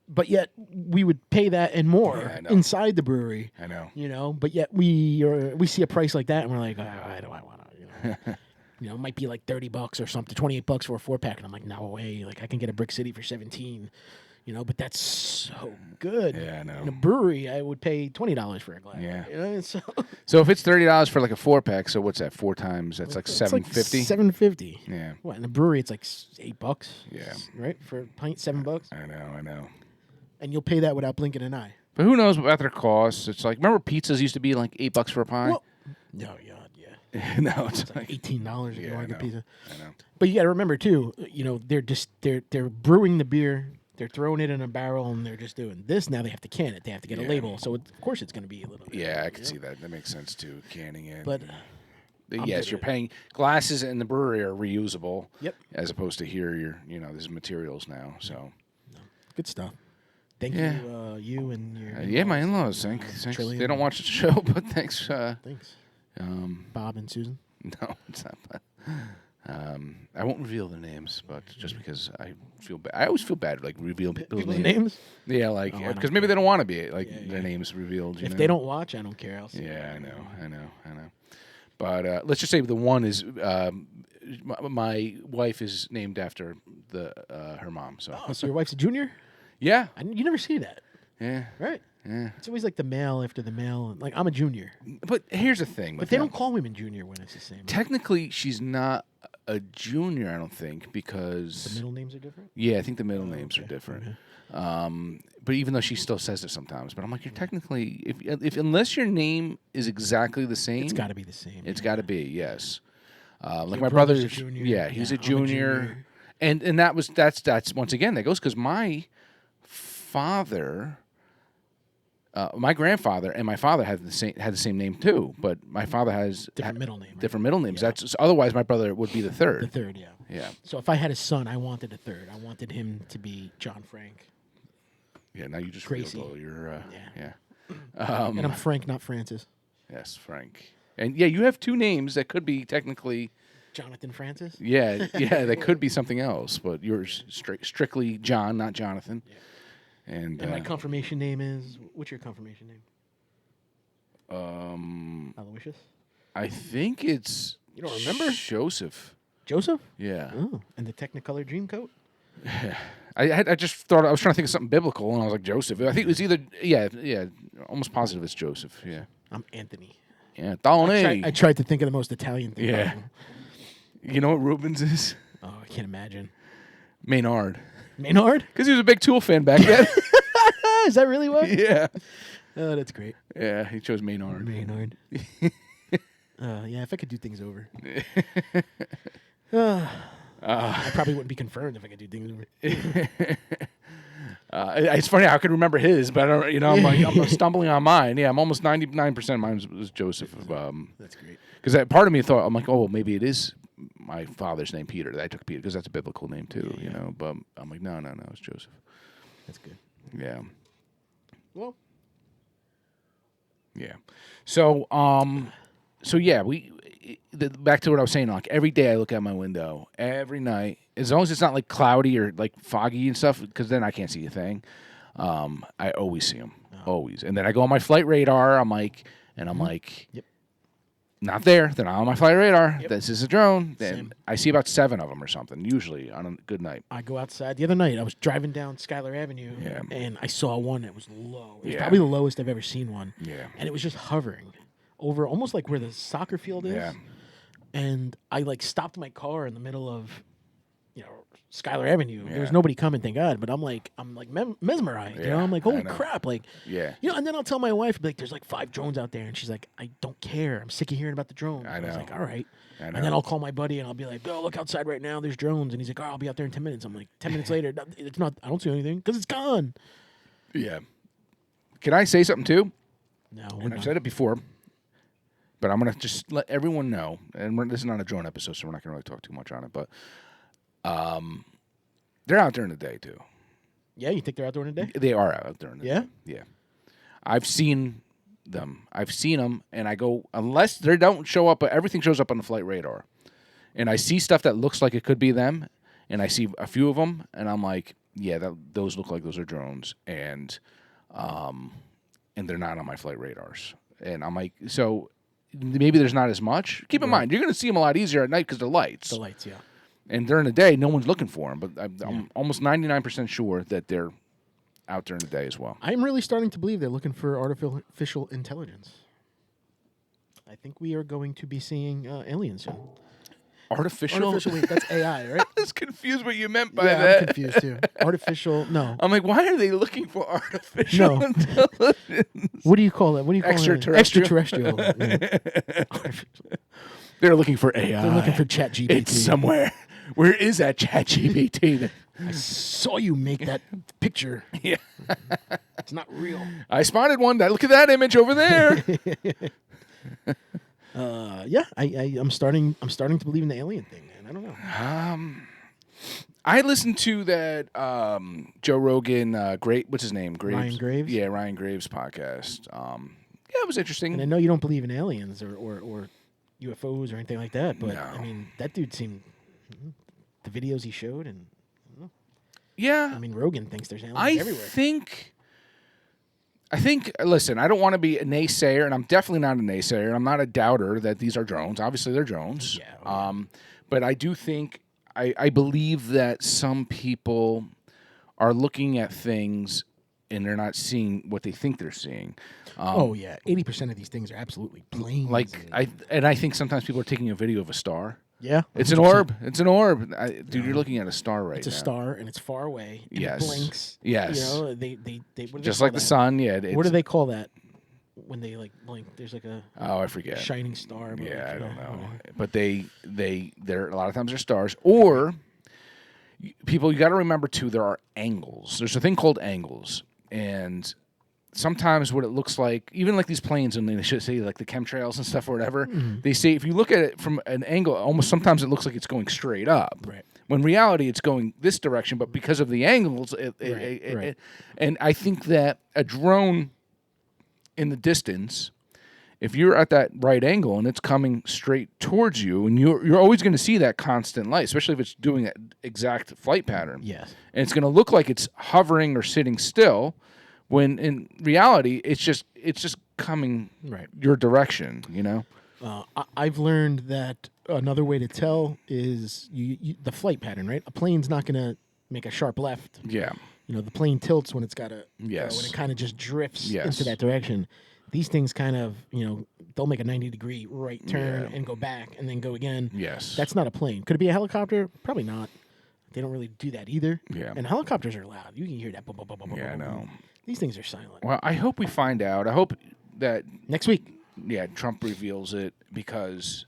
but yet we would pay that and more inside the brewery. I know. But yet we see a price like that and we're like, I don't want to. It might be like $30 or something, $28 for a 4-pack, and I'm like, no way. Like I can get a Brick City for $17. But that's so good. Yeah, I know. In a brewery, I would pay $20 for a glass. Yeah. So if it's $30 for like a 4-pack, so what's that? 4 times? That's like $7.50. $7.50. Yeah. What in a brewery? It's like $8. Yeah. Right for a pint, $7. I know. And you'll pay that without blinking an eye. But who knows about their costs? It's like remember pizzas used to be like $8 for a pie. Well, no, yeah. No, it's like $18 if you want to get pizza. I know. But you got to remember too. They're brewing the beer. They're throwing it in a barrel, and they're just doing this. Now they have to can it. They have to get a label. So, of course, it's going to be a little bit. Yeah, I can see that. That makes sense, too, canning it. But, yes, you're paying. Glasses in the brewery are reusable. Yep. As opposed to here, there's materials now. So. Good stuff. Thank you, you and your. Yeah, my in-laws. Thanks. They don't watch the show, but thanks. Thanks. Bob and Susan. No, it's not. I won't reveal the names, but just because I feel bad. I always feel bad like revealing people's names. Yeah, like because maybe they don't want to be like their names revealed. If they don't watch, I don't care. I'll see. Yeah, I know. But let's just say the one is my wife is named after her mom. So so your wife's a junior? Yeah. You never see that. Yeah. Right? Yeah. It's always like the male after the male. Like, I'm a junior. But here's the thing. But they don't call women junior when it's the same. Technically, she's not a junior, I don't think, because... The middle names are different? Yeah, I think the middle names are different. Okay. But even though she still says it sometimes. But I'm like, you're technically... if unless your name is exactly the same... It's got to be the same. It's got to be, yes. Like my brother's a junior. Yeah, he's a junior. And that's once again, that goes because my father... my grandfather and my father had the same name too, but my father has different middle name. Right? Different middle names. Yeah. That's otherwise my brother would be the third. The third, yeah. Yeah. So if I had a son, I wanted a third. I wanted him to be John Frank. Yeah. Now you just Gracie. You're yeah. And I'm Frank, not Francis. Yes, Frank. And yeah, you have two names that could be technically Jonathan Francis. Yeah, that could be something else, but yours strictly John, not Jonathan. Yeah. And my confirmation name is... What's your confirmation name? Aloysius? I think it's... You don't remember? Joseph. Joseph? Yeah. Oh, and the Technicolor Dreamcoat? I just thought... I was trying to think of something biblical, and I was like, Joseph. I think it was either... Yeah, almost positive it's Joseph, yeah. I'm Anthony. Yeah, Tony. I tried to think of the most Italian thing. Yeah. You know what Rubens is? Oh, I can't imagine. Maynard. Maynard? Because he was a big Tool fan back then. Is that really what? Yeah. Oh, that's great. Yeah, he chose Maynard. Maynard. Yeah, if I could do things over. I probably wouldn't be confirmed if I could do things over. It's funny, I could remember his, but I don't, I'm stumbling on mine. Yeah, I'm almost 99% mine was Joseph. That's great. Because part of me thought, I'm like, oh, well, maybe it is my father's name, Peter. I took Peter because that's a biblical name too, you know. But I'm like, no, it's Joseph. That's good. Yeah. Well. Yeah. So, yeah, back to what I was saying. Like every day, I look out my window. Every night, as long as it's not like cloudy or like foggy and stuff, because then I can't see a thing. I always see them, always. And then I go on my flight radar. I'm like, yep. Not there. They're not on my flight radar. Yep. This is a drone. Then Same. I see about 7 of them or something, usually on a good night. I go outside. The other night, I was driving down Schuyler Avenue, and I saw one that was low. It was probably the lowest I've ever seen one. Yeah. And it was just hovering over almost like where the soccer field is. Yeah. And I stopped my car in the middle of, Schuyler Avenue. Yeah. There was nobody coming, thank God. But I'm mesmerized. Yeah, I'm like, holy crap! Yeah. And then I'll tell my wife, be like, there's 5 drones out there, and she's like, I don't care. I'm sick of hearing about the drones. I know. I was like, all right. I know. And then I'll call my buddy and I'll be like, oh, look outside right now. There's drones. And he's like, oh, I'll be out there in 10 minutes. I'm like, 10 minutes later, it's not. I don't see anything because it's gone. Yeah. Can I say something too? No, I've said it before, but I'm gonna just let everyone know. And this is not a drone episode, so we're not gonna really talk too much on it. But they're out during the day too. Yeah, you think they're out during the day? They are out during the day. Yeah. I've seen them. And I go, unless they don't show up, but everything shows up on the flight radar. And I see stuff that looks like it could be them, and I see a few of them, and I'm like, yeah, those look like those are drones, and they're not on my flight radars. And I'm like, so maybe there's not as much. Keep in mind, you're going to see them a lot easier at night because they're lights. The lights, yeah. And during the day, no one's looking for them, but I'm almost 99% sure that they're out during the day as well. I'm really starting to believe they're looking for artificial intelligence. I think we are going to be seeing aliens soon. Artificial? Wait, that's AI, right? I was confused what you meant by that. I'm confused too. Artificial, no. I'm like, why are they looking for artificial intelligence? What do you call it? What do you call Extraterrestrial. Extraterrestrial. They're looking for AI. They're looking for ChatGPT. It's somewhere. Where is that ChatGPT? I saw you make that picture. Yeah. It's not real. I spotted one. Look at that image over there. I'm starting to believe in the alien thing, man. I don't know. I listened to that Joe Rogan, what's his name? Ryan Graves? Yeah, Ryan Graves podcast. It was interesting. And I know you don't believe in aliens or UFOs or anything like that, but no. I mean, that dude seemed The videos he showed, and yeah, I mean, Rogan thinks there's aliens everywhere. I think. Listen, I don't want to be a naysayer, and I'm definitely not a naysayer. I'm not a doubter that these are drones. Obviously, they're drones. Yeah. But I do think I believe that some people are looking at things and they're not seeing what they think they're seeing. 80% of these things are absolutely planes. I think sometimes people are taking a video of a star. Yeah, it's 100%. An orb. It's an orb, dude. You're looking at a star right now. It's a star, and it's far away. And it blinks. Yes. You know, they just like the sun. Yeah. What do they call that when they like blink? There's like a I forget. Shining star. Yeah, I don't know. But they're a lot of times they're stars. Or people, you got to remember too. There are angles. There's a thing called angles, and sometimes what it looks like, even like these planes, and they should say like the chemtrails and stuff or whatever, they say if you look at it from an angle, almost sometimes it looks like it's going straight up. Right. When in reality it's going this direction, but because of the angles, and I think that a drone in the distance, if you're at that right angle and it's coming straight towards you, and you're always going to see that constant light, especially if it's doing that exact flight pattern. Yes. And it's going to look like it's hovering or sitting still, when in reality it's just coming your direction. You know. I've learned that another way to tell is the flight pattern. Right, a plane's not going to make a sharp left. Yeah. You know, the plane tilts when it's got a when it kind of just drifts into that direction. These things kind of, they'll make a 90-degree right turn and go back and then go again. Yes. That's not a plane. Could it be a helicopter? Probably not. They don't really do that either. Yeah. And helicopters are loud. You can hear that. Boom, boom, boom, boom, I know. These things are silent. Well, I hope we find out. I hope that next week. Yeah, Trump reveals it, because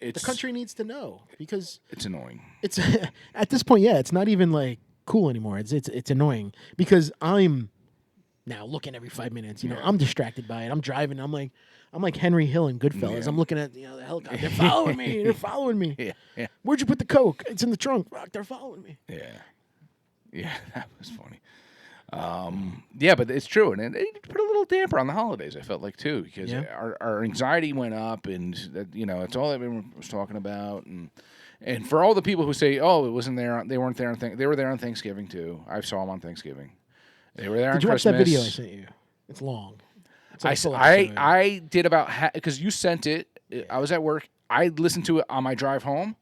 the country needs to know, because it's annoying. It's at this point, it's not even like cool anymore. It's annoying, because I'm now looking every 5 minutes. I'm distracted by it. I'm driving. I'm like Henry Hill in Goodfellas. Yeah. I'm looking at the helicopter. They're following me. They're following me. Yeah. Where'd you put the Coke? It's in the trunk. Fuck, they're following me. Yeah, that was funny. But it's true, and it put a little damper on the holidays, I felt like, too, because our anxiety went up, and it's all everyone was talking about, and for all the people who say, oh, it wasn't there, they weren't there they were there on Thanksgiving too. I saw them on Thanksgiving. They were there on Christmas. Did you watch that video I sent you? It's long. I did about because you sent it. I was at work. I listened to it on my drive home.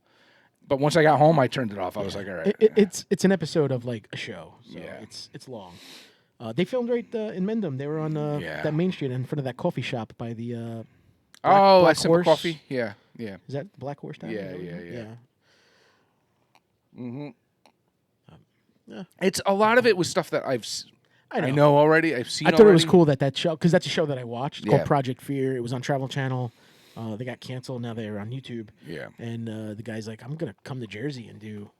But once I got home, I turned it off. I was like, all right. It's an episode of like a show. So it's long. They filmed right in Mendham. They were on that main street in front of that coffee shop by the Black Simple Coffee. Yeah. Is that Black Horse Town? Yeah. Mm-hmm. It's a lot of it was stuff that I know already. I've seen. I thought it was cool that show, because that's a show that I watched. It's called Project Fear. It was on Travel Channel. They got canceled. Now they're on YouTube. Yeah. And the guy's like, I'm gonna come to Jersey and do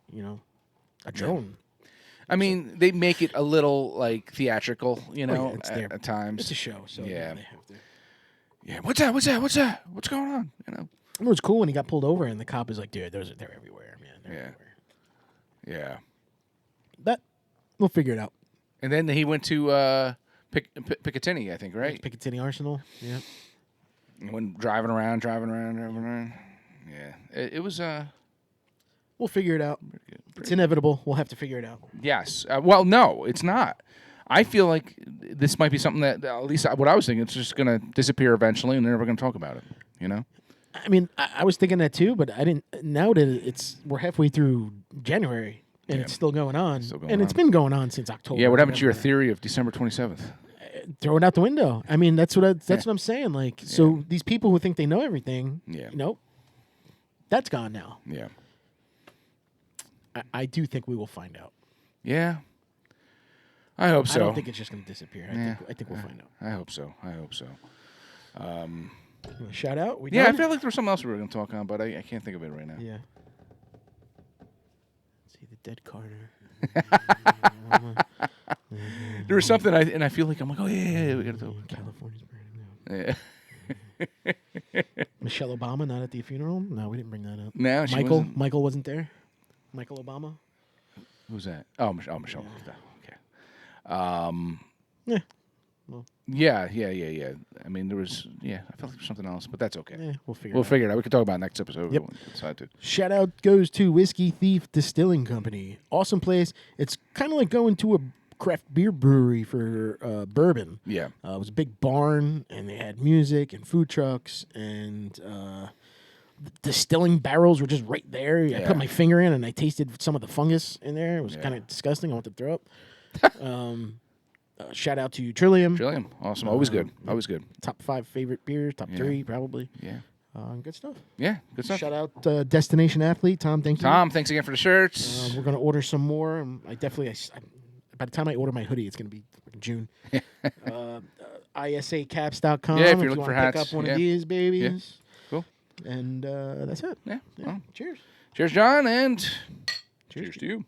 a drone. I mean, they make it a little like theatrical, at times. It's a show, so they have to. Yeah. What's that? What's going on? It was cool when he got pulled over, and the cop is like, "Dude, they're everywhere, man. They're everywhere." Yeah. But we'll figure it out. And then he went to Picatinny, I think, right? Picatinny Arsenal. Yeah. Went driving around. Yeah. It was. We'll figure it out. It's inevitable. We'll have to figure it out. Yes. Well, no, it's not. I feel like this might be something that, at least what I was thinking, it's just going to disappear eventually, and they're never going to talk about it. I mean, I was thinking that too, but I didn't. Now that we're halfway through January, and it's still going on, it's been going on since October. Yeah. What happened to your theory of December 27th? Throw it out the window. I mean, that's what I'm saying. Like, so these people who think they know everything, that's gone now. Yeah. I do think we will find out. Yeah. I hope so. I don't think it's just going to disappear. I think we'll find out. I hope so. Shout out? I feel like there was something else we were going to talk on, but I can't think of it right now. Yeah. Let's see, the dead Carter. There was something, I feel like I'm like, oh yeah, we got to talk. California's burning now. Yeah. Michelle Obama not at the funeral? No, we didn't bring that up. No, Michael wasn't there. Michael Obama. Who's that? Oh, Michelle. Okay. Yeah. Well, yeah. I mean, there was, I felt like there was something else, but that's okay. We'll figure it out. We can talk about it next episode. Yep. If we decide to. Shout out goes to Whiskey Thief Distilling Company. Awesome place. It's kind of like going to a craft beer brewery for bourbon. Yeah. It was a big barn, and they had music and food trucks, and distilling barrels were just right there. I put my finger in, and I tasted some of the fungus in there. It was kind of disgusting. I wanted to throw up. Shout out to Trillium. Trillium. Awesome. Always good. Always good. Top 5 favorite beers. Top 3, probably. Yeah. Good stuff. Yeah, good stuff. Shout out Destination Athlete. Tom, thank you. Tom, thanks again for the shirts. We're going to order some more. By the time I order my hoodie, it's going to be June. ISAcaps.com. Yeah, if you're you looking for pick hats. up one of these babies. Yeah. Cool. And that's it. Yeah. Well, cheers. Cheers, John, and Cheers to you.